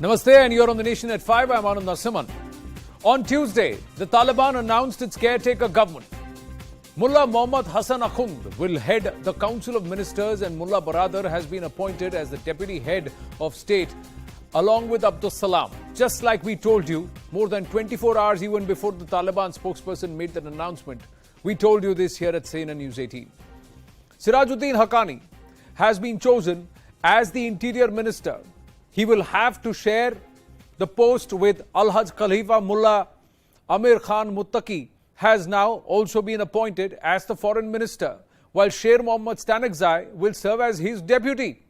Namaste, and you're on the Nation at 5. I'm Anand Narasimhan. On Tuesday, the Taliban announced its caretaker government. Mullah Mohammad Hassan Akhund will head the Council of Ministers, and Mullah Baradar has been appointed as the deputy head of state along with Abdul Salam. Just like we told you, more than 24 hours even before the Taliban spokesperson made that announcement, we told you this here at CNN News 18. Sirajuddin Haqqani has been chosen as the Interior Minister. He will have to share the post with Al-Hajj Khalifa. Mullah Amir Khan Muttaqi has now also been appointed as the Foreign Minister, while Sher Mohammad Stanekzai will serve as his deputy.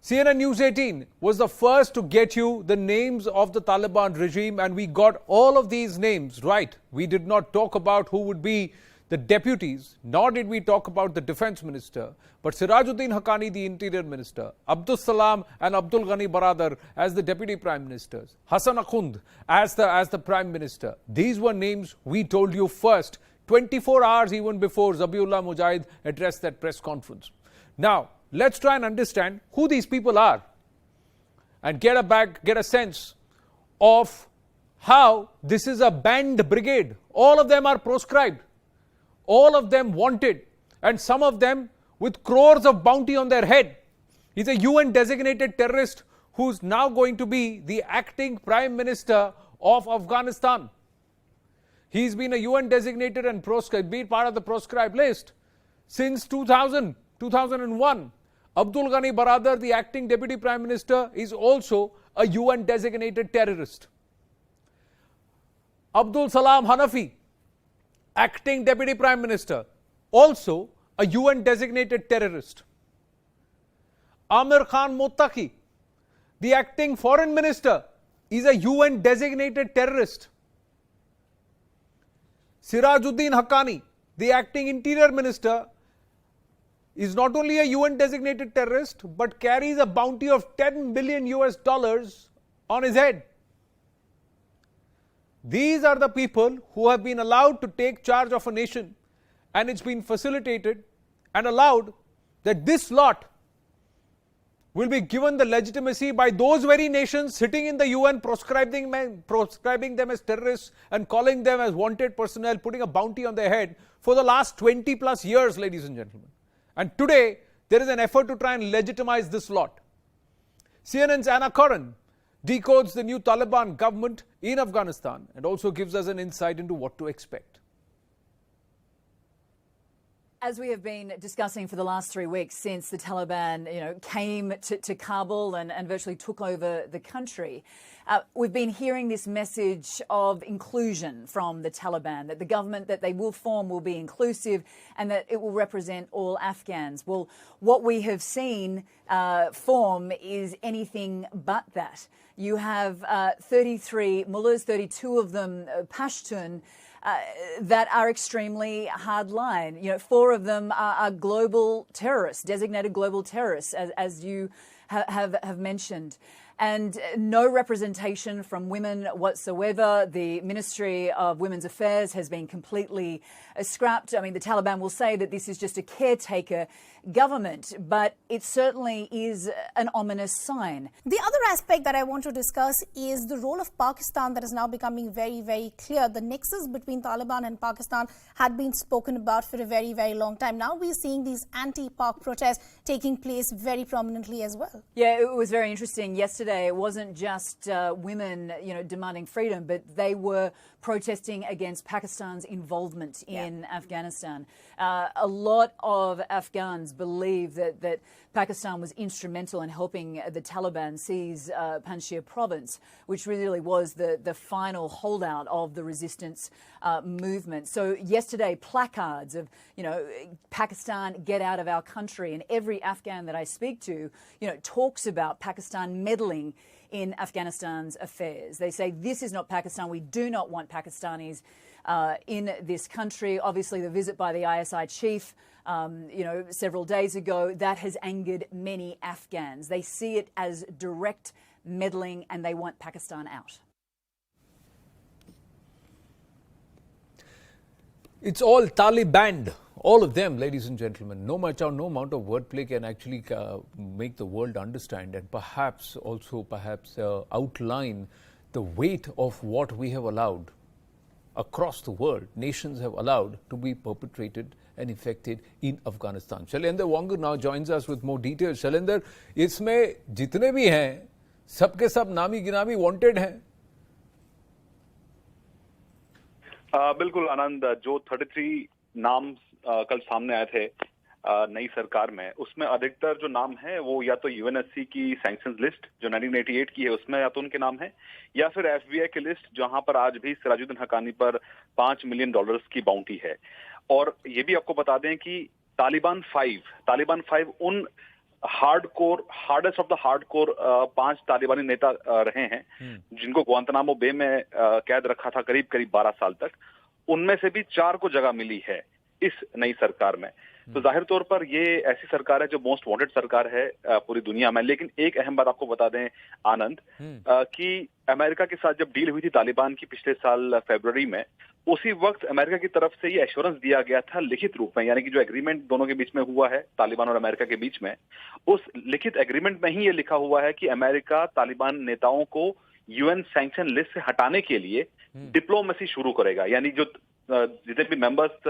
CNN News 18 was the first to get you the names of the Taliban regime, and we got all of these names right. We did not talk about who would be the deputies, nor did we talk about the defense minister, but Sirajuddin Haqqani, the interior minister, Abdul Salam and Abdul Ghani Baradar as the deputy prime ministers, Hassan Akhund as the prime minister. These were names we told you first, 24 hours even before Zabiullah Mujahid addressed that press conference. Now, let's try and understand who these people are and get a sense of how this is a banned brigade. All of them are proscribed. All of them wanted, and some of them with crores of bounty on their head. He's a UN designated terrorist who's now going to be the acting Prime Minister of Afghanistan. He's been a UN designated and been part of the proscribed list since 2001. Abdul Ghani Baradar, the acting Deputy Prime Minister, is also a UN designated terrorist. Abdul Salam Hanafi, acting Deputy Prime Minister, also a UN designated terrorist. Amir Khan Muttaqi, the acting Foreign Minister, is a UN designated terrorist. Sirajuddin Haqqani, the acting Interior Minister, is not only a UN designated terrorist but carries a bounty of $10 billion on his head. These are the people who have been allowed to take charge of a nation, and it's been facilitated and allowed that this lot will be given the legitimacy by those very nations sitting in the UN, proscribing them as terrorists and calling them as wanted personnel, putting a bounty on their head for the last 20 plus years, ladies and gentlemen. And today, there is an effort to try and legitimize this lot. CNN's Anna Curran decodes the new Taliban government in Afghanistan and also gives us an insight into what to expect. As we have been discussing for the last 3 weeks since the Taliban, came to Kabul and virtually took over the country, we've been hearing this message of inclusion from the Taliban, that the government that they will form will be inclusive and that it will represent all Afghans. Well, what we have seen form is anything but that. You have 33 mullahs, 32 of them Pashtun, that are extremely hardline. 4 of them are global terrorists, designated global terrorists, as you have mentioned. And no representation from women whatsoever. The Ministry of Women's Affairs has been completely scrapped. I mean, the Taliban will say that this is just a caretaker government, but it certainly is an ominous sign. The other aspect that I want to discuss is the role of Pakistan that is now becoming very, very clear. The nexus between Taliban and Pakistan had been spoken about for a very, very long time. Now we're seeing these anti-Pak protests taking place very prominently as well. Yeah, it was very interesting. Yesterday, it wasn't just women, demanding freedom, but they were protesting against Pakistan's involvement in Afghanistan. A lot of Afghans believe that Pakistan was instrumental in helping the Taliban seize Panjshir province, which really was the final holdout of the resistance movement. So yesterday, placards of, Pakistan, get out of our country. And every Afghan that I speak to, talks about Pakistan meddling in Afghanistan's affairs. They say, this is not Pakistan. We do not want Pakistanis in this country. Obviously, the visit by the ISI chief, several days ago, that has angered many Afghans. They see it as direct meddling and they want Pakistan out. It's all Taliban All of them, ladies and gentlemen, no amount of wordplay can actually make the world understand and perhaps outline the weight of what we have allowed across the world, nations have allowed to be perpetrated and effected in Afghanistan. Shailendra Wangu now joins us with more details. Shailendra, इसमें जितने भी हैं, सबके सब नामी गिनामी wanted हैं। बिल्कुल आनंद, जो 33 नाम कल सामने आए थे नई सरकार में, उसमें अधिकतर जो नाम है वो या तो यूएनएससी की सैंक्शंस लिस्ट जो 1988 की है उसमें या तो उनके नाम है, या फिर एफबीआई की लिस्ट जहां पर आज भी सिराजुद्दीन हक्कानी पर $5 मिलियन की बाउंटी है। और ये भी आपको बता दें कि तालिबान 5 उन हार्डेस्ट ऑफ द हार्डकोर 5 तालिबानी नेता रहे हैं जिनको ग्वांतनामो बे में कैद रखा था करीब 12 साल तक। उनमें से भी 4 को जगह मिली है इस नई सरकार में। तो जाहिर तौर पर ये ऐसी सरकार है जो मोस्ट वांटेड सरकार है पूरी दुनिया में। लेकिन एक अहम बात आपको बता दें आनंद, कि अमेरिका के साथ जब डील हुई थी तालिबान की पिछले साल फरवरी में, उसी वक्त अमेरिका की तरफ से ये एश्योरेंस दिया गया था लिखित रूप में, यानी कि जो एग्रीमेंट दोनों के बीच में हुआ है तालिबान और अमेरिका के बीच में, उस लिखित एग्रीमेंट में ही ये लिखा हुआ है कि अमेरिका तालिबान नेताओं को यूएन सैंक्शन लिस्ट से हटाने के लिए डिप्लोमेसी शुरू करेगा। यानी जो जितने भी मेंबर्स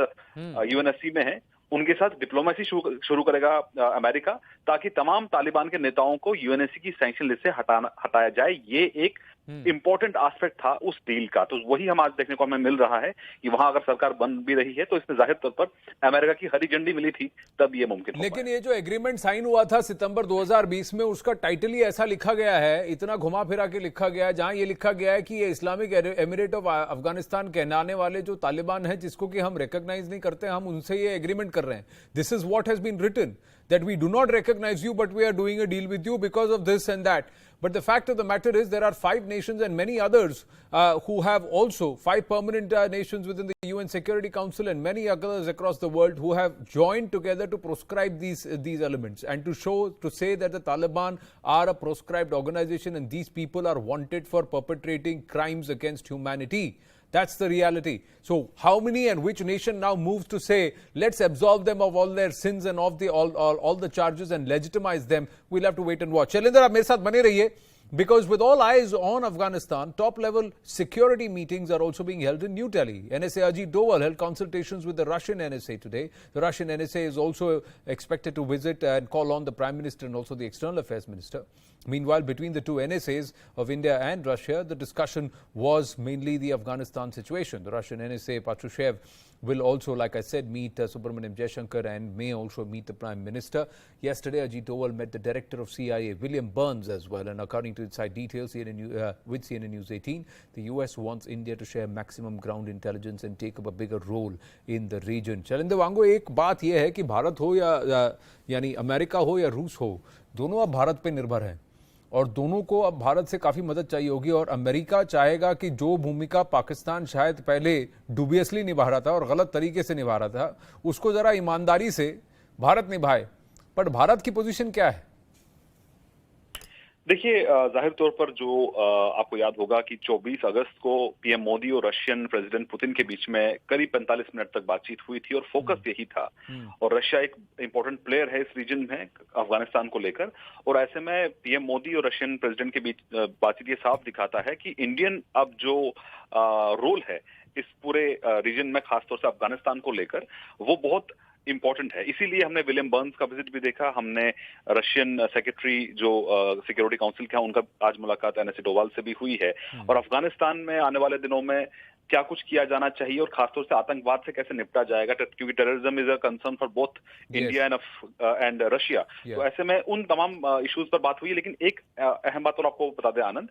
यूएनएससी में हैं उनके साथ डिप्लोमेसी शुरू करेगा अमेरिका, ताकि तमाम तालिबान के नेताओं को यूएनएससी की सैंक्शन लिस्ट से हटाया जाए। ये एक इंपॉर्टेंट एस्पेक्ट था उस डील का। तो वही हम आज देखने को हमें मिल रहा है कि वहां अगर सरकार बन भी रही है तो इसमें जाहिर तौर पर अमेरिका की हरी झंडी मिली थी तब ये मुमकिन हो। लेकिन ये जो एग्रीमेंट साइन हुआ था सितंबर 2020 में, उसका टाइटल ही ऐसा लिखा गया है, इतना घुमा फिरा के लिखा गया है, जहां ये लिखा गया है कि ये इस्लामिक एमिरेट ऑफ अफगानिस्तान कहलाने वाले जो तालिबान है जिसको कि हम रिकॉग्नाइज नहीं करते, हम उनसे ये एग्रीमेंट कर रहे हैं। This is what has been written, that we do not recognize you, but we are doing a deal with you because of this and that. But the fact of the matter is there are 5 nations and many others who have also 5 permanent nations within the UN Security Council and many others across the world who have joined together to proscribe these elements and to say that the Taliban are a proscribed organization and these people are wanted for perpetrating crimes against humanity. That's the reality. So how many and which nation now moves to say, let's absolve them of all their sins and of all the charges and legitimize them? We'll have to wait and watch. Shailendra, आप मेरे साथ बने रहिए, because with all eyes on Afghanistan, top-level security meetings are also being held in New Delhi. NSA Ajit Doval held consultations with the Russian NSA today. The Russian NSA is also expected to visit and call on the Prime Minister and also the External Affairs Minister. Meanwhile, between the two NSAs of India and Russia, the discussion was mainly the Afghanistan situation. The Russian NSA, Patrushev, will also, like I said, meet Subramaniam Jaishankar and may also meet the Prime Minister. Yesterday, Ajit Doval met the Director of CIA, William Burns, as well. And according to inside details with CNN News18, the US wants India to share maximum ground intelligence and take up a bigger role in the region. Shailendra Wangu, एक बात यह है कि भारत हो यानी America हो या रूस हो, दोनों अब भारत पे निर्भर हैं और दोनों को अब भारत से काफी मदद चाहिए होगी। और अमेरिका चाहेगा कि जो भूमिका पाकिस्तान शायद पहले डुबियसली निभा रहा था और गलत तरीके से निभा रहा था, उसको जरा ईमानदारी से भारत निभाए। पर भारत की पोजीशन क्या है? देखिए, जाहिर तौर पर जो आपको याद होगा कि 24 अगस्त को पीएम मोदी और रशियन प्रेसिडेंट पुतिन के बीच में करीब 45 मिनट तक बातचीत हुई थी और फोकस यही था। और रशिया एक इंपॉर्टेंट प्लेयर है इस रीजन में अफगानिस्तान को लेकर, और ऐसे में पीएम मोदी और रशियन प्रेसिडेंट के बीच बातचीत ये साफ दिखाता है कि इंडियन अब जो रोल है इस पूरे रीजन में, खासतौर से अफगानिस्तान को लेकर, वो बहुत इंपॉर्टेंट है। इसीलिए हमने विलियम बर्न्स का विजिट भी देखा, हमने रशियन सेक्रेटरी जो सिक्योरिटी काउंसिल का, उनका आज मुलाकात एनएसए डोवाल से भी हुई है। और अफगानिस्तान में आने वाले दिनों में क्या कुछ किया जाना चाहिए और खासतौर से आतंकवाद से कैसे निपटा जाएगा, क्योंकि terrorism is a concern for both India and Russia. तो ऐसे में उन तमाम इश्यूज पर बात हुई। लेकिन एक अहम बात और आपको बता दें आनंद,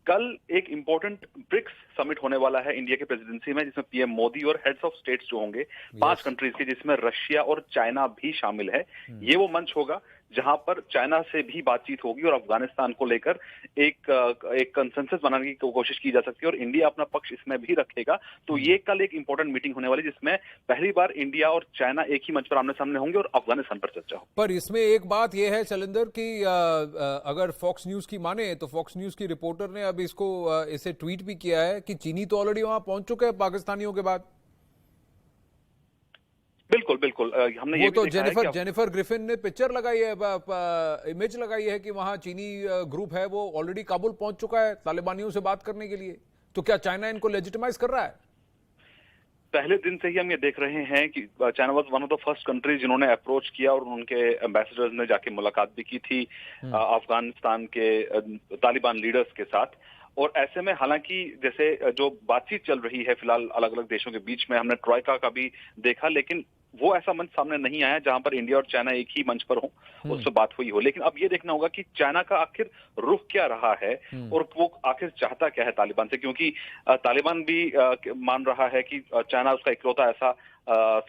कल एक इंपॉर्टेंट ब्रिक्स समिट होने वाला है इंडिया की प्रेसिडेंसी में, जिसमें पीएम मोदी और हेड्स ऑफ स्टेट्स जो होंगे 5 कंट्रीज के, जिसमें रशिया और चाइना भी शामिल है। ये वो मंच होगा जहां पर चाइना से भी बातचीत होगी और अफगानिस्तान को लेकर एक कंसेंसस बनाने की कोशिश की जा सकती है और इंडिया अपना पक्ष इसमें भी रखेगा। तो ये कल एक इंपॉर्टेंट मीटिंग होने वाली, जिसमें पहली बार इंडिया और चाइना एक ही मंच पर आमने सामने होंगे और अफगानिस्तान पर चर्चा हो। पर इसमें एक बात यह है शैलेंद्र कि अगर फॉक्स न्यूज की माने तो फॉक्स न्यूज की रिपोर्टर ने अब इसे ट्वीट भी किया है कि चीनी तो ऑलरेडी वहां पहुंच चुके हैं पाकिस्तानियों के बाद। बिल्कुल बिल्कुल हमने ये वो भी तो देखा है कि जेनिफर ग्रिफिन ने पिक्चर लगाई है, इमेज लगाई है कि वहां चीनी ग्रुप है वो ऑलरेडी काबुल पहुंच चुका है तालिबानियों से बात करने के लिए। तो क्या चाइना इनको लेजिटिमाइज कर रहा है? पहले दिन से ही हम ये देख रहे हैं कि China was one of the first countries जिन्होंने अप्रोच किया और उनके एम्बेसडर्स ने जाके मुलाकात भी की थी अफगानिस्तान के तालिबान लीडर्स के साथ। और ऐसे में हालांकि जैसे जो बातचीत चल रही है फिलहाल अलग अलग देशों के बीच में, हमने ट्रॉयका का भी देखा, लेकिन वो ऐसा मंच सामने नहीं आया जहां पर इंडिया और चाइना एक ही मंच पर हो, उससे बात हुई हो। लेकिन अब ये देखना होगा कि चाइना का आखिर रुख क्या रहा है और वो आखिर चाहता क्या है तालिबान से, क्योंकि तालिबान भी मान रहा है कि चाइना उसका इकलौता ऐसा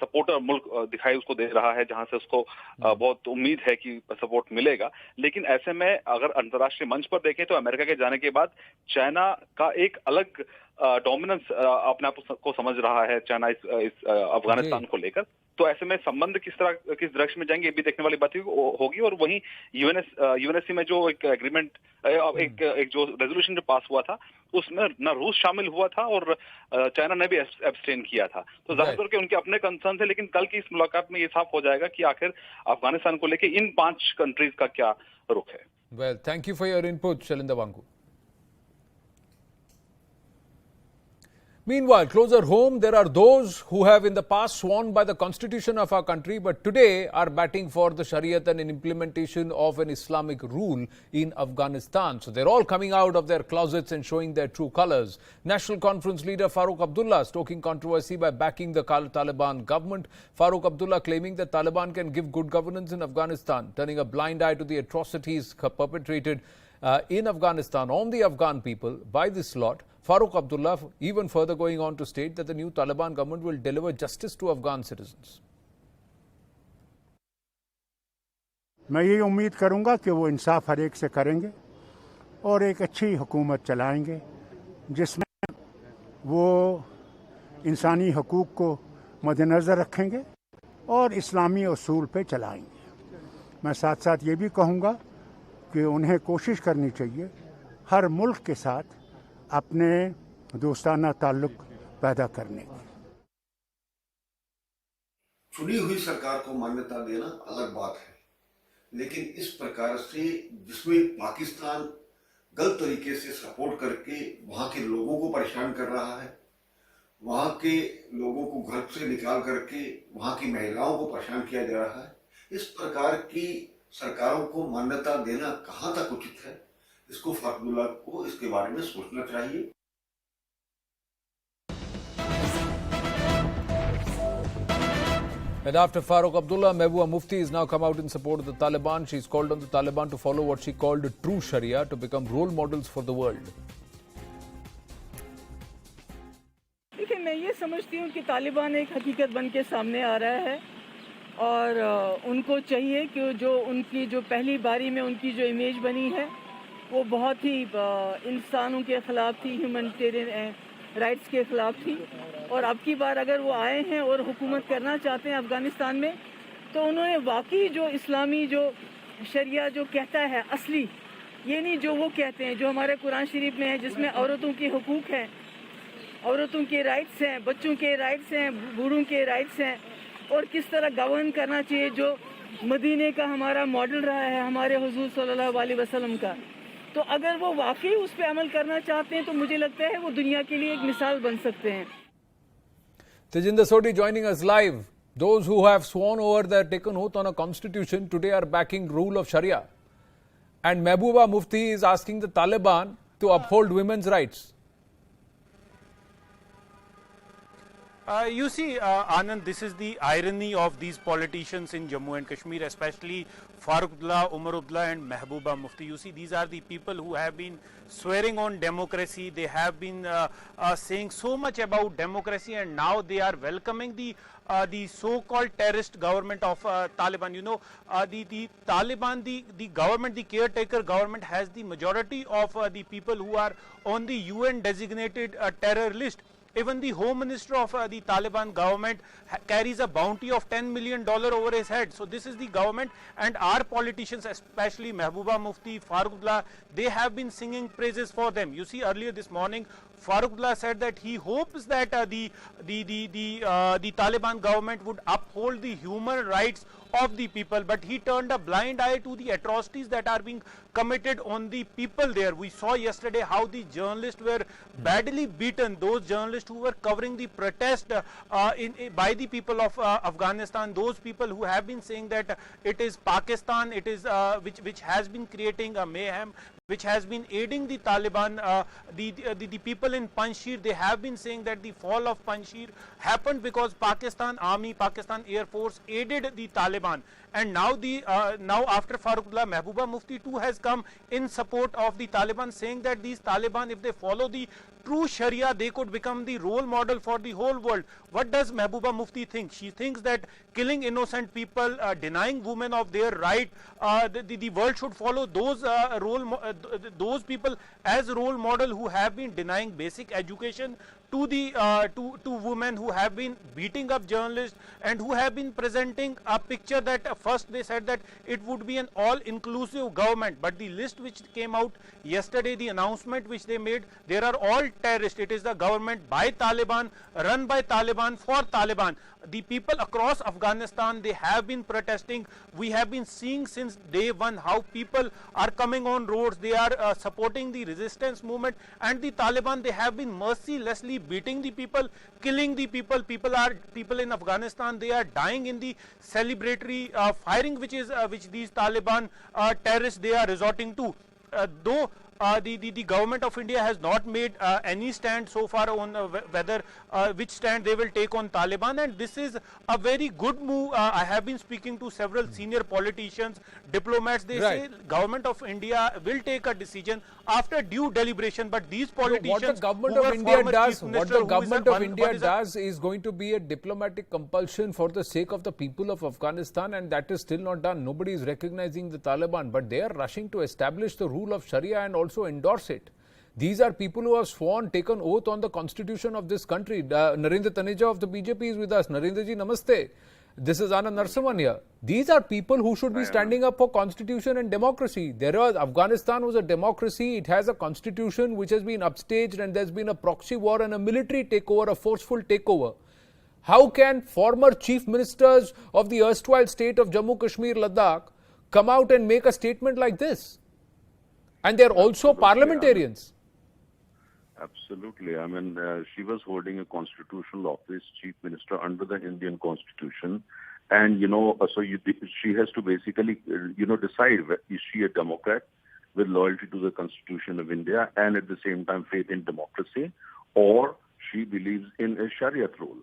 सपोर्टर मुल्क दिखाई उसको दे रहा है जहां से उसको बहुत उम्मीद है कि सपोर्ट मिलेगा। लेकिन ऐसे में अगर अंतर्राष्ट्रीय मंच पर देखें तो अमेरिका के जाने के बाद चाइना का एक अलग डोमिनेंस अपने आप को समझ रहा है चाइना इस अफगानिस्तान को लेकर। तो ऐसे में संबंध किस डायरेक्शन में जाएंगे ये भी देखने वाली बात होगी। और वहीं यूएनएससी में जो एक एग्रीमेंट एक जो रेजोल्यूशन जो पास हुआ था उसमें न रूस शामिल हुआ था और चाइना ने भी एब्सटेन किया था। तो जाहिर तौर पे उनके अपने कंसर्न थे, लेकिन कल की इस मुलाकात में ये साफ हो जाएगा कि आखिर अफगानिस्तान को लेकर इन 5 कंट्रीज का क्या रुख है। Well, thank you for your input Shailendra Wangoo. Meanwhile, closer home, there are those who have in the past sworn by the constitution of our country, but today are batting for the Shariat and an implementation of an Islamic rule in Afghanistan. So they're all coming out of their closets and showing their true colors. National Conference leader Farooq Abdullah stoking controversy by backing the Taliban government. Farooq Abdullah claiming that Taliban can give good governance in Afghanistan, turning a blind eye to the atrocities perpetrated in Afghanistan on the Afghan people by this lot. Farooq Abdullah even further going on to state that the new Taliban government will deliver justice to Afghan citizens. मैं ये उम्मीद करूंगा कि वो इंसाफ हर एक से करेंगे और एक अच्छी हुकूमत चलाएंगे जिसमें वो इंसानी हकूक़ को मद्देनज़र रखेंगे और इस्लामी उसूल पे चलाएंगे। मैं साथ साथ ये भी कहूँगा कि उन्हें कोशिश करनी चाहिए हर मुल्क के साथ अपने दोस्ताना ताल्लुक पैदा करने की। चुनी हुई सरकार को मान्यता देना अलग बात है, लेकिन इस प्रकार से जिसमें पाकिस्तान गलत तरीके से सपोर्ट करके वहां के लोगों को परेशान कर रहा है, वहां के लोगों को घर से निकाल करके वहां की महिलाओं को परेशान किया जा रहा है, इस प्रकार की सरकारों को मान्यता देना कहां तक उचित है, इसको फारूक अब्दुल्ला को इसके बारे में सोचना चाहिए। And after Farooq Abdullah, Mehbooba Mufti has now come out in support of the Taliban. She's called on the Taliban to follow what she called true Sharia to become role models for the world. देखिए, मैं ये समझती हूँ कि तालिबान एक हकीकत बन के सामने आ रहा है और उनको चाहिए कि जो उनकी जो पहली बारी में उनकी जो इमेज बनी है वो बहुत ही इंसानों के ख़िलाफ़ थी, ह्यूमैनिटेरियन राइट्स के ख़िलाफ़ थी। और अब की बार अगर वो आए हैं और हुकूमत करना चाहते हैं अफ़गानिस्तान में, तो उन्होंने वाकई जो इस्लामी जो शरिया जो कहता है असली, ये नहीं जो वो कहते हैं जो हमारे कुरान शरीफ में है, जिसमें औरतों के हुकूक हैं, औरतों के राइट्स हैं, बच्चों के राइट्स हैं, बूढ़ों के राइट्स हैं, और किस तरह गवर्न करना चाहिए, जो मदीने का हमारा मॉडल रहा है हमारे हुजूर सल्लल्लाहु अलैहि वसल्लम का। तो अगर वो वाकई उस पर अमल करना चाहते हैं तो मुझे लगता है वो दुनिया के लिए एक मिसाल बन सकते हैं। Tejinder Sodhi joining us live. Those who have sworn over their taken oath on a constitution today are backing rule of Sharia. And Mehbooba Mufti is asking the Taliban to uphold women's rights. You see, Anand, this is the irony of these politicians in Jammu and Kashmir, especially Farooq Abdullah, Umar Abdullah and Mehbooba Mufti. You see, these are the people who have been swearing on democracy. They have been saying so much about democracy, and now they are welcoming the so-called terrorist government of Taliban. You know, the Taliban, the government, the caretaker government has the majority of the people who are on the UN designated terror list. Even the Home Minister of the Taliban government carries a bounty of $10 million over his head. So this is the government, and our politicians, especially Mehbooba Mufti, Farooqullah, they have been singing praises for them. You see, earlier this morning, Farooqullah said that he hopes that the Taliban government would uphold the human rights of the people, but he turned a blind eye to the atrocities that are being committed on the people there. We saw yesterday how the journalists were badly beaten, those journalists who were covering the protest by the people of Afghanistan, those people who have been saying that it is Pakistan, it is which has been creating a mayhem, which has been aiding the Taliban. The people in Panjshir, they have been saying that the fall of Panjshir happened because Pakistan Army, Pakistan Air Force aided the Taliban. And now now after Farooqullah, Mehbooba Mufti too has come in support of the Taliban, saying that these Taliban, if they follow the true Sharia, they could become the role model for the whole world. What does Mehbooba Mufti think? She thinks that killing innocent people, denying women of their right, the world should follow those those people as role model who have been denying basic education to the to women, who have been beating up journalists, and who have been presenting a picture that first they said that it would be an all-inclusive government, but the list which came out yesterday, the announcement which they made, there are all terrorists. It is the government by Taliban, run by Taliban, for Taliban. The people across Afghanistan, they have been protesting. We have been seeing since day one how people are coming on roads. They are supporting the resistance movement, and the Taliban, they have been mercilessly beating the people, killing the people. People in Afghanistan, they are dying in the celebratory firing which these Taliban terrorists they are resorting to. Though the government of India has not made any stand so far on whether which stand they will take on Taliban, and this is a very good move. I have been speaking to several senior politicians, diplomats. They say government of India will take a decision after due deliberation, but these politicians, what the government of India does is going to be a diplomatic compulsion for the sake of the people of Afghanistan, and that is still not done. Nobody is recognizing the Taliban, but they are rushing to establish the rule of Sharia and also endorse it. These are people who have sworn, taken oath on the constitution of this country. Narendra Taneja of the BJP is with us. Narendra ji, namaste. This is Anand Narsimhan here. These are people who should be standing up for constitution and democracy. Afghanistan was a democracy. It has a constitution which has been upstaged, and there's been a proxy war and a military takeover, a forceful takeover. How can former chief ministers of the erstwhile state of Jammu, Kashmir, Ladakh come out and make a statement like this? And they're also parliamentarians. Absolutely. I mean, she was holding a constitutional office, chief minister, under the Indian constitution. And, she has to basically, decide, is she a Democrat with loyalty to the constitution of India and at the same time faith in democracy, or she believes in a Sharia rule.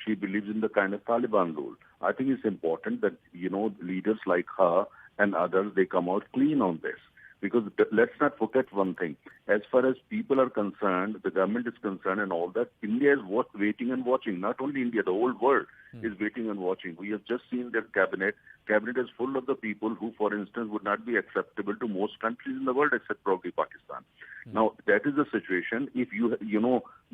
She believes in the kind of Taliban rule. I think it's important that, leaders like her and others, they come out clean on this. Because let's not forget one thing. As far as people are concerned, the government is concerned and all that, India is waiting and watching. Not only India, the whole world is waiting and watching. We have just seen their cabinet. Cabinet is full of the people who, for instance, would not be acceptable to most countries in the world except probably Pakistan. Now, that is the situation. If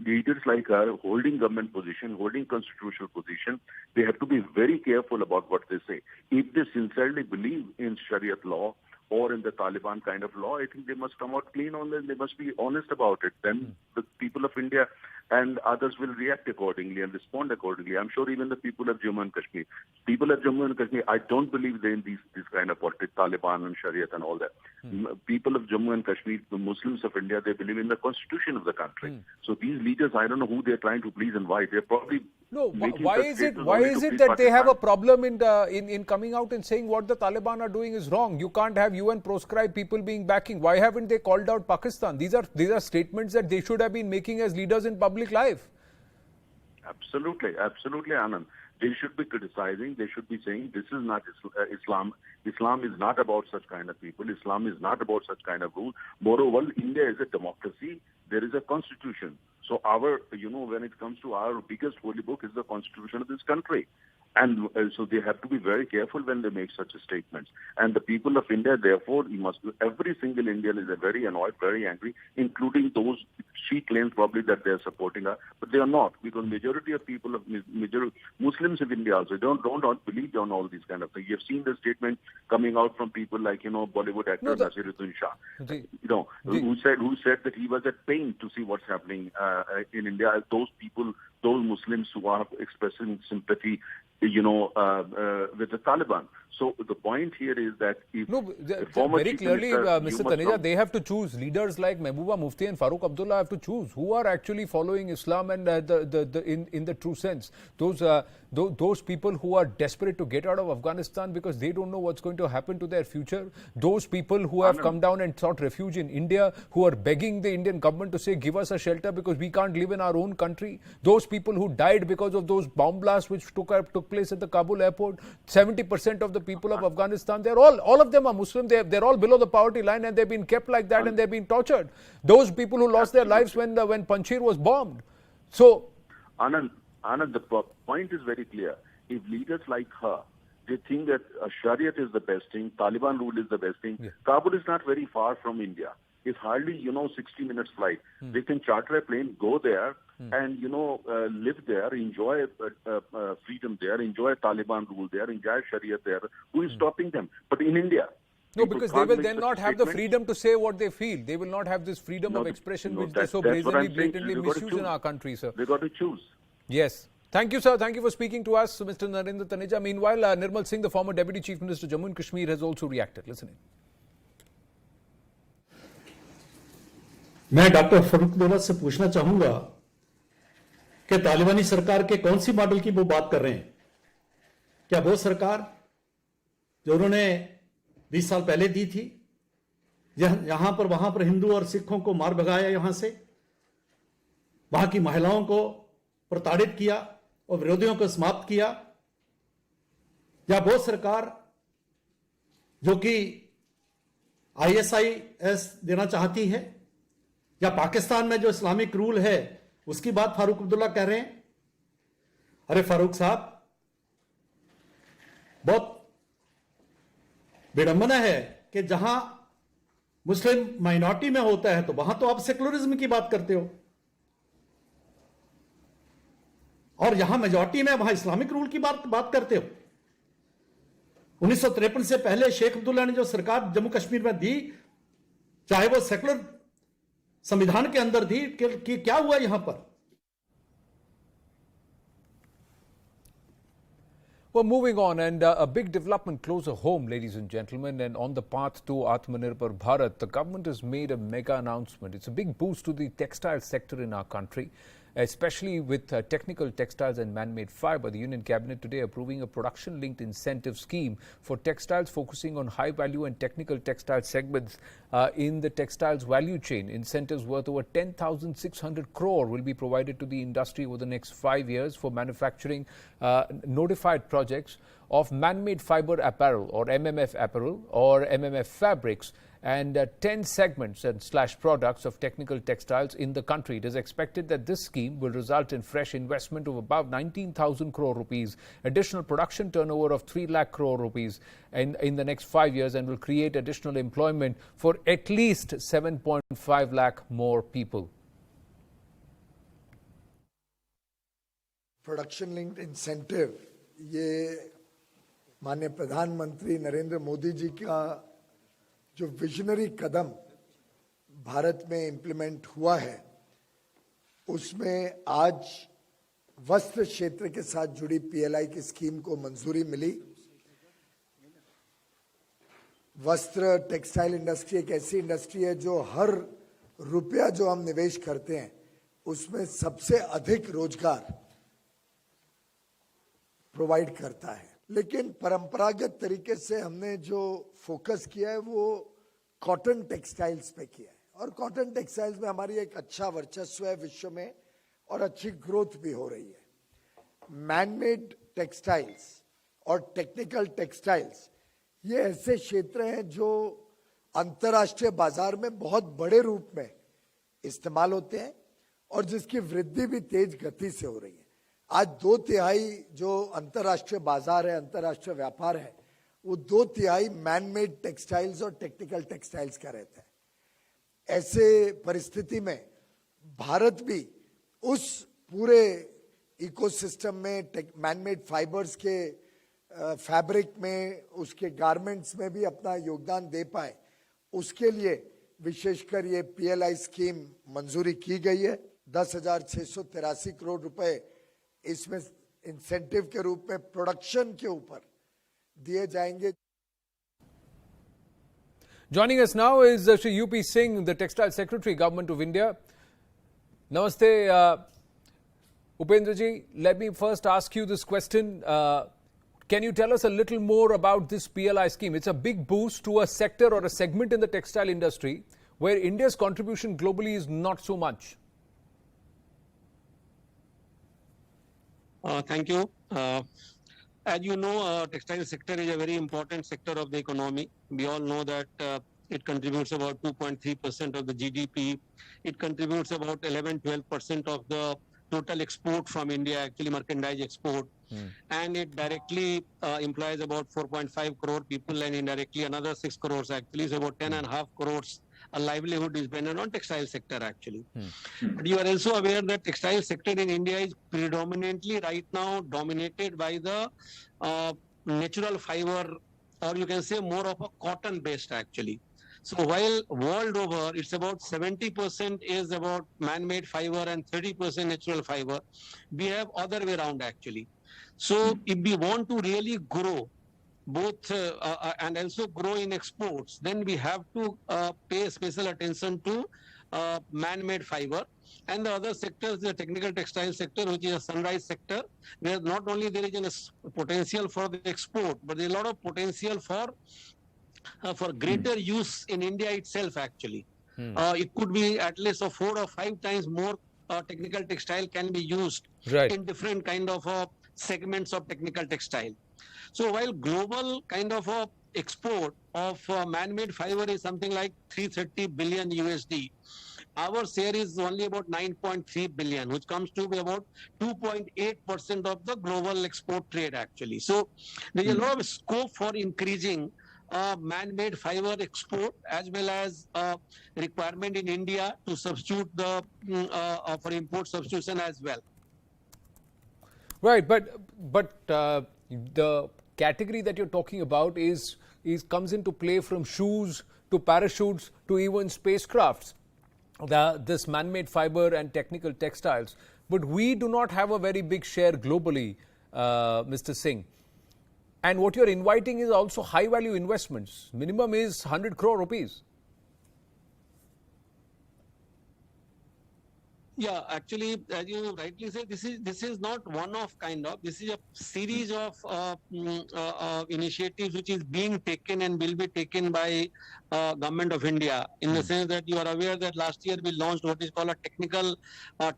leaders like her holding government position, holding constitutional position, they have to be very careful about what they say. If they sincerely believe in Sharia law, or in the Taliban kind of law, I think they must come out clean on it. They must be honest about it. Then the people of India and others will react accordingly and respond accordingly. I'm sure even the people of Jammu and Kashmir. People of Jammu and Kashmir, I don't believe they in this kind of politics, Taliban and Sharia and all that. People of Jammu and Kashmir, the Muslims of India, they believe in the constitution of the country. So these leaders, I don't know who they're trying to please and why. They're probably why is it that they have a problem in coming out and saying what the Taliban are doing is wrong? You can't have UN proscribed people being backing. Why haven't they called out Pakistan? These are statements that they should have been making as leaders in public life. Absolutely, Anand. They should be criticizing. They should be saying this is not Islam. Islam is not about such kind of people. Islam is not about such kind of rule. Moreover, India is a democracy. There is a constitution. So when it comes to our biggest holy book is the constitution of this country. And so they have to be very careful when they make such statements. And the people of India, therefore, every single Indian is very annoyed, very angry, including those she claims probably that they are supporting her, but they are not, because majority of people of Muslims of India also don't believe on all these kind of things. You've seen the statement coming out from people like Bollywood actor Nasiruddin Shah, who said that he was at pain to see what's happening in India. Those people, those Muslims who are expressing sympathy, with the Taliban. So the point here is that if very clearly, Mr. Taneja, they have to choose. Leaders like Mehbooba Mufti and Farooq Abdullah have to choose who are actually following Islam and in the true sense. Those people who are desperate to get out of Afghanistan because they don't know what's going to happen to their future. Those people who have come down and sought refuge in India, who are begging the Indian government to say, give us a shelter because we can't live in our own country. Those people who died because of those bomb blasts which took place at the Kabul airport. 70% of the people of Afghanistan, all of them are Muslim. They're all below the poverty line and they've been kept like that and they've been tortured. Those people who lost their lives when Panjshir was bombed. So, Anand, the point is very clear. If leaders like her, they think that Shariat is the best thing, Taliban rule is the best thing. Yeah. Kabul is not very far from India. It's hardly 60 minutes flight. They can charter a plane, go there, and live there, enjoy freedom there, enjoy Taliban rule there, enjoy Sharia there. Who is stopping them? But in India, no, because they will then not have the freedom to say what they feel. They will not have this freedom of expression which they so brazenly, blatantly misuse in our country, sir. They got to choose. Yes. Thank you, sir. Thank you for speaking to us, Mr. Narendra Taneja. Meanwhile, Nirmal Singh, the former Deputy Chief Minister Jammu and Kashmir, has also reacted. Listen in. मैं doctor Farooq Abdullah से पूछना चाहूंगा कि तालिबानी सरकार के कौन सी model की वो बात कर रहे हैं? क्या वो सरकार जो उन्होंने 20 साल पहले दी थी, यहां पर वहां पर हिंदू और सिखों को मार भगाया, यहां से वहां की महिलाओं को प्रताड़ित किया और विरोधियों को समाप्त किया, या वो सरकार जो कि ISIS देना चाहती है, या पाकिस्तान में जो इस्लामिक रूल है उसकी बात फारूक अब्दुल्ला कह रहे हैं? अरे फारूक साहब, बहुत विडंबना है कि जहां मुस्लिम माइनॉरिटी में होता है तो वहां तो आप सेकुलरिज्म की बात करते हो, और यहां मेजॉरिटी में वहां इस्लामिक रूल की बात करते हो। 1953 से पहले शेख अब्दुल्ला ने जो सरकार जम्मू कश्मीर में दी, चाहे वो सेकुलर संविधान के अंदर दी, कि क्या हुआ यहां पर? Well, moving on, and a big development closer home, ladies and gentlemen, and on the path to Atmanirbhar Bharat, the government has made a mega announcement. It's a big boost to the textile sector in our country, especially with technical textiles and man-made fiber. The Union Cabinet today approving a production-linked incentive scheme for textiles focusing on high-value and technical textile segments in the textiles value chain. Incentives worth over 10,600 crore will be provided to the industry over the next 5 years for manufacturing notified projects of man-made fiber apparel or MMF apparel or MMF fabrics, and 10 segments and / products of technical textiles in the country. It is expected that this scheme will result in fresh investment of about 19,000 crore rupees, additional production turnover of 3 lakh crore rupees in the next 5 years, and will create additional employment for at least 7.5 lakh more people. Production linked incentive, ये माननीय प्रधानमंत्री नरेंद्र मोदी जी का जो visionary कदम भारत में implement हुआ है, उसमें आज वस्त्र क्षेत्र के साथ जुड़ी PLI की स्कीम को मंजूरी मिली। वस्त्र टेक्सटाइल इंडस्ट्री एक ऐसी इंडस्ट्री है जो हर रुपया जो हम निवेश करते हैं उसमें सबसे अधिक रोजगार प्रोवाइड करता है। लेकिन परंपरागत तरीके से हमने जो फोकस किया है वो कॉटन टेक्सटाइल्स पे किया है, और कॉटन टेक्सटाइल्स में हमारी एक अच्छा वर्चस्व है विश्व में और अच्छी ग्रोथ भी हो रही है। मैनमेड टेक्सटाइल्स और टेक्निकल टेक्सटाइल्स ये ऐसे क्षेत्र हैं जो अंतर्राष्ट्रीय बाजार में बहुत बड़े रूप में इस्तेमाल होते हैं और जिसकी वृद्धि भी तेज गति से हो रही है। आज 2/3 जो अंतर्राष्ट्रीय बाजार है, अंतर्राष्ट्रीय व्यापार है, वो 2/3 मैन मेड टेक्सटाइल्स और टेक्निकल टेक्सटाइल्स का रहता है। ऐसे परिस्थिति में भारत भी उस पूरे इकोसिस्टम में मैन मेड फाइबर्स के फैब्रिक में, उसके गारमेंट्स में भी अपना योगदान दे पाए, उसके लिए विशेषकर ये PLI स्कीम मंजूरी की गई है। 10,683 करोड़ रुपए इसमें इंसेंटिव के रूप में प्रोडक्शन के ऊपर दिए जाएंगे। Joining us now is Shri UP Singh, the Textile Secretary, Government of India. Namaste, Upendra ji. Let me first ask you this question. Can you tell us a little more about this PLI scheme? It's a big boost to a sector or a segment in the textile industry where India's contribution globally is not so much. Thank you. As you know, textile sector is a very important sector of the economy. We all know that it contributes about 2.3% of the GDP. It contributes about 11-12% of the total export from India, actually merchandise export. And it directly employs about 4.5 crore people, and indirectly another 6 crores actually. So about 10.5 crores a livelihood is dependent on textile sector actually. But you are also aware that textile sector in India is predominantly right now dominated by the natural fiber, or you can say more of a cotton based actually. So while world over it's about 70% is about man-made fiber and 30% natural fiber, we have other way around actually. So if we want to really grow both and also grow in exports, then we have to pay special attention to man-made fiber. And the other sectors, the technical textile sector, which is a sunrise sector, where not only there is a potential for the export, but there is a lot of potential for greater use in India itself actually. It could be at least 4 or 5 times more technical textile can be used in different kind of segments of technical textile. So while global kind of export of man-made fiber is something like 330 billion USD, our share is only about 9.3 billion, which comes to be about 2.8% of the global export trade actually. So there is a lot of scope for increasing man-made fiber export as well as requirement in India to substitute the for import substitution as well. Right, but the category that you're talking about is comes into play from shoes to parachutes to even spacecrafts. This man-made fiber and technical textiles, but we do not have a very big share globally, Mr. Singh. And what you're inviting is also high-value investments. Minimum is 100 crore rupees. Yeah, actually, as you rightly say, this is not one-off kind of. This is a series of initiatives which is being taken and will be taken by Government of India, in the sense that you are aware that last year we launched what is called a technical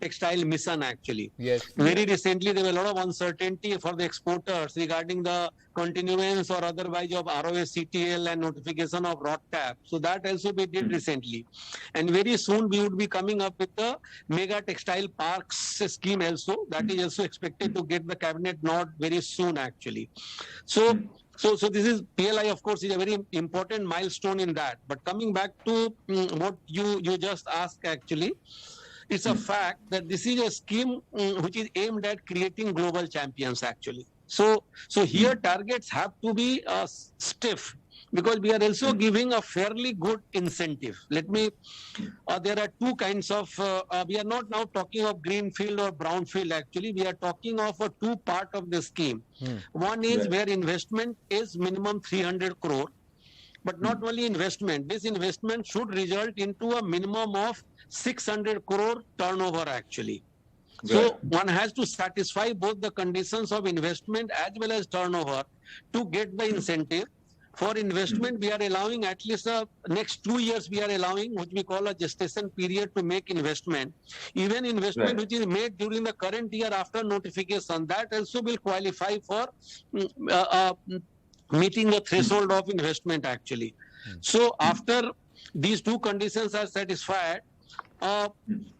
textile mission actually. Yes. Very recently there was a lot of uncertainty for the exporters regarding the continuance or otherwise of ROA-CTL and notification of ROTTAP. So that also we did recently. And very soon we would be coming up with the mega textile parks scheme also. That is also expected to get the cabinet nod very soon actually. So this is PLI, of course, is a very important milestone in that. But coming back to what you just asked actually, it's a fact that this is a scheme which is aimed at creating global champions actually. So here targets have to be stiff, because we are also giving a fairly good incentive. Let me, there are two kinds of, we are not now talking of greenfield or brownfield actually, we are talking of a two part of the scheme. One is where investment is minimum 300 crore, but not only investment, this investment should result into a minimum of 600 crore turnover actually. So one has to satisfy both the conditions of investment as well as turnover to get the incentive. For investment, we are allowing at least next 2 years we are allowing what we call a gestation period to make investment. Even investment which is made during the current year after notification, that also will qualify for meeting the threshold of investment actually. So after these two conditions are satisfied,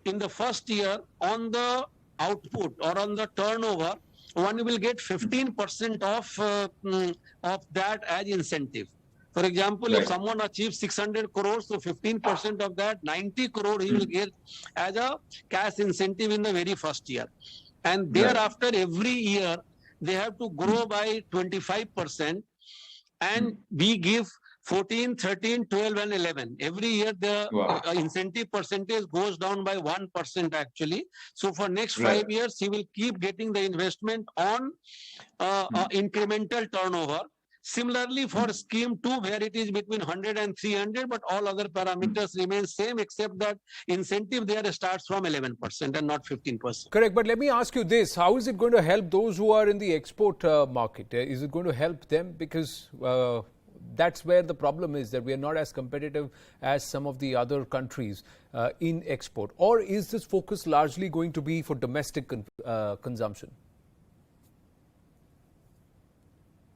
in the first year on the output or on the turnover, one will get 15% of that as incentive. For example, if someone achieves 600 crores, so 15% of that, 90 crore he will get as a cash incentive in the very first year. And thereafter, every year, they have to grow by 25%, and we give 14, 13, 12, and 11. Every year, the incentive percentage goes down by 1% actually. So for next 5 years, he will keep getting the investment on incremental turnover. Similarly, for scheme 2, where it is between 100 and 300, but all other parameters remain same, except that incentive there starts from 11% and not 15%. Correct. But let me ask you this. How is it going to help those who are in the export market? Is it going to help them? Because that's where the problem is, that we are not as competitive as some of the other countries in export. Or is this focus largely going to be for domestic consumption?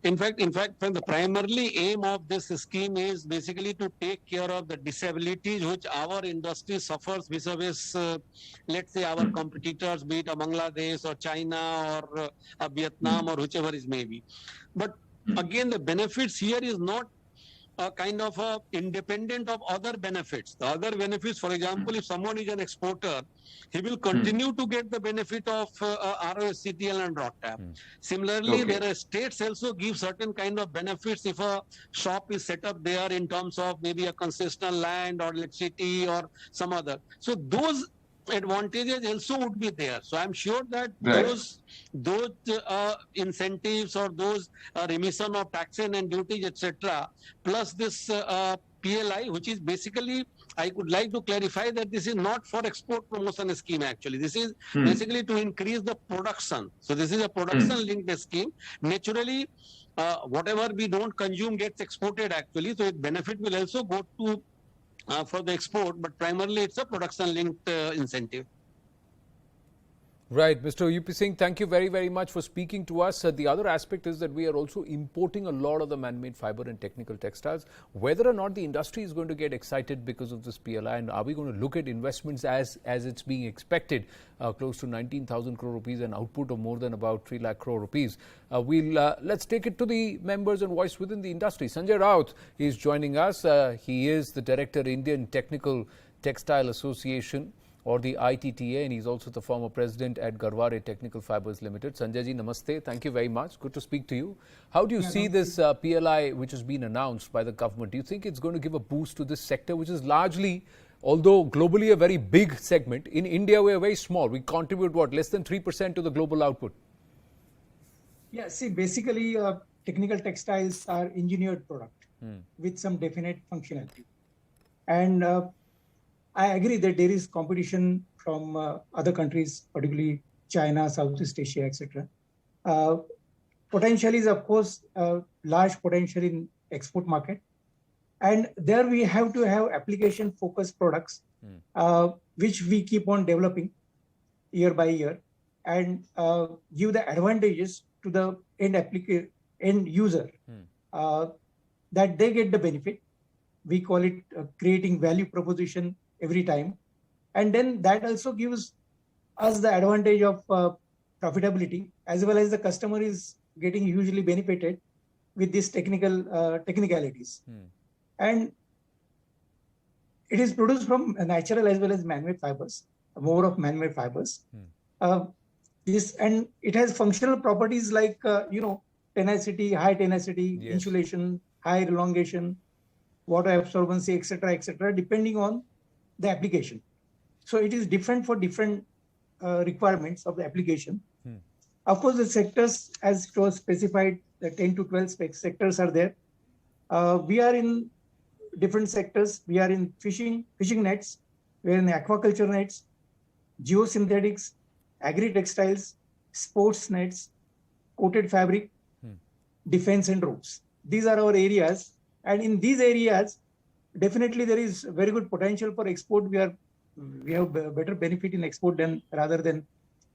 In fact, the primarily aim of this scheme is basically to take care of the disabilities which our industry suffers vis-a-vis, let's say, our competitors, be it a Bangladesh or China or a Vietnam or whichever it may be. But again, the benefits here is not a kind of independent of other benefits. The other benefits, for example, if someone is an exporter, he will continue to get the benefit of ROSCTL and ROTAP. Similarly, there are states also give certain kind of benefits if a shop is set up there in terms of maybe a concessional land or electricity or some other. So those advantages also would be there. So I'm sure that those incentives or those remission of taxes and duties, etc., plus this PLI, which is basically, I would like to clarify that this is not for export promotion scheme actually. This is basically to increase the production. So this is a production linked scheme. Naturally, whatever we don't consume gets exported actually. So its benefit will also go to for the export, but primarily it's a production-linked incentive. Right. Mr. UP Singh, thank you very, very much for speaking to us. The other aspect is that we are also importing a lot of the man-made fiber and technical textiles. Whether or not the industry is going to get excited because of this PLI, and are we going to look at investments as it's being expected, close to 19,000 crore rupees and output of more than about 3 lakh crore rupees. Let's take it to the members and voice within the industry. Sanjay Raut is joining us. He is the Director, Indian Technical Textile Association, or the ITTA, and he's also the former president at Garware Technical Fibers Limited. Sanjay ji, namaste. Thank you very much. Good to speak to you. How do you see this PLI which has been announced by the government? Do you think it's going to give a boost to this sector, which is largely, although globally a very big segment? In India, we're very small. We contribute, what, less than 3% to the global output? Yeah, see, basically, technical textiles are engineered product with some definite functionality. And I agree that there is competition from other countries, particularly China, Southeast Asia, etc. Potential is, of course, large potential in export market. And there we have to have application-focused products, which we keep on developing year by year, and give the advantages to the end user, that they get the benefit. We call it creating value proposition every time. And then that also gives us the advantage of profitability, as well as the customer is getting hugely benefited with these technicalities. And it is produced from natural as well as man-made fibers, more of man-made fibers. And it has functional properties like, tenacity, high tenacity, insulation, high elongation, water absorbency, etc., depending on the application. So it is different for different requirements of the application. Of course, the sectors, as it was specified, the 10 to 12 sectors are there. We are in different sectors. We are in fishing nets, we are in aquaculture nets, geosynthetics, agri-textiles, sports nets, coated fabric, defense and ropes. These are our areas. And in these areas, definitely there is very good potential for export. We have better benefit in export rather than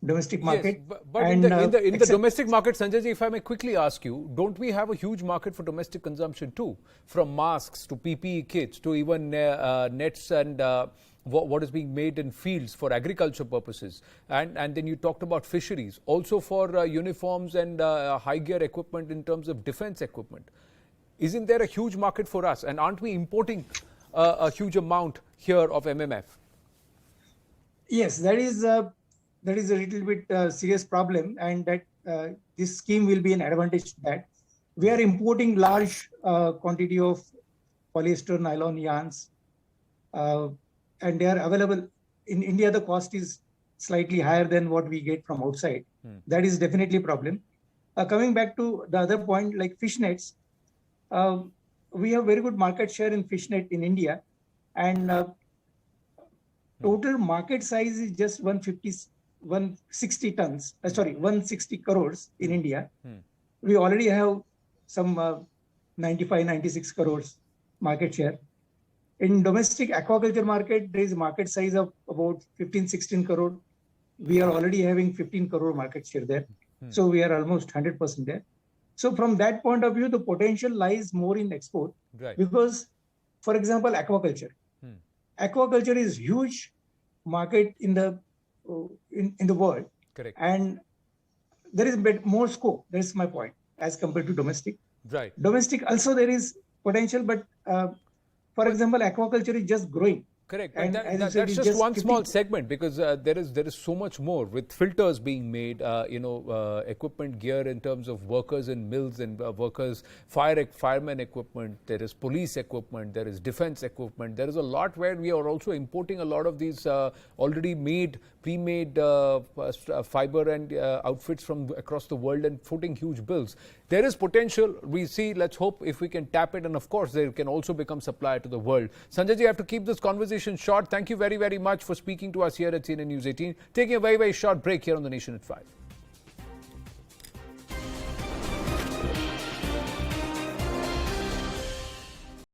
domestic market. Yes, but in the domestic market, Sanjay ji, if I may quickly ask you, don't we have a huge market for domestic consumption too? From masks to PPE kits to even nets and what is being made in fields for agriculture purposes. And then you talked about fisheries, also for uniforms and high gear equipment in terms of defense equipment. Isn't there a huge market for us? And aren't we importing a huge amount here of MMF? Yes, that is a little bit serious problem, and that this scheme will be an advantage to that. We are importing large quantity of polyester nylon yarns, and they are available in India. The cost is slightly higher than what we get from outside. That is definitely a problem. Coming back to the other point, like fishnets, we have very good market share in fishnet in India, and total market size is just 160 tons. 160 crores in India. We already have some 95-96 crores market share. In domestic aquaculture market, there is a market size of about 15-16 crore. We are already having 15 crore market share there. So we are almost 100% there. So from that point of view, the potential lies more in export. Right. Because, for example, aquaculture. Aquaculture is huge market in the world. Correct. And there is a bit more scope. That's my point, as compared to domestic. Right. Domestic also there is potential, but for example, aquaculture is just growing. Correct. And That's just one small segment, because there is so much more, with filters being made, equipment, gear in terms of workers in mills and workers, firemen equipment. There is police equipment. There is defense equipment. There is a lot where we are also importing a lot of these already made, pre-made fiber and outfits from across the world and footing huge bills. There is potential. We see. Let's hope if we can tap it, and of course, there can also become supply to the world. Sanjay ji, I have to keep this conversation short. Thank you very, very much for speaking to us here at CNN News 18. Taking a very, very short break here on the Nation at 5.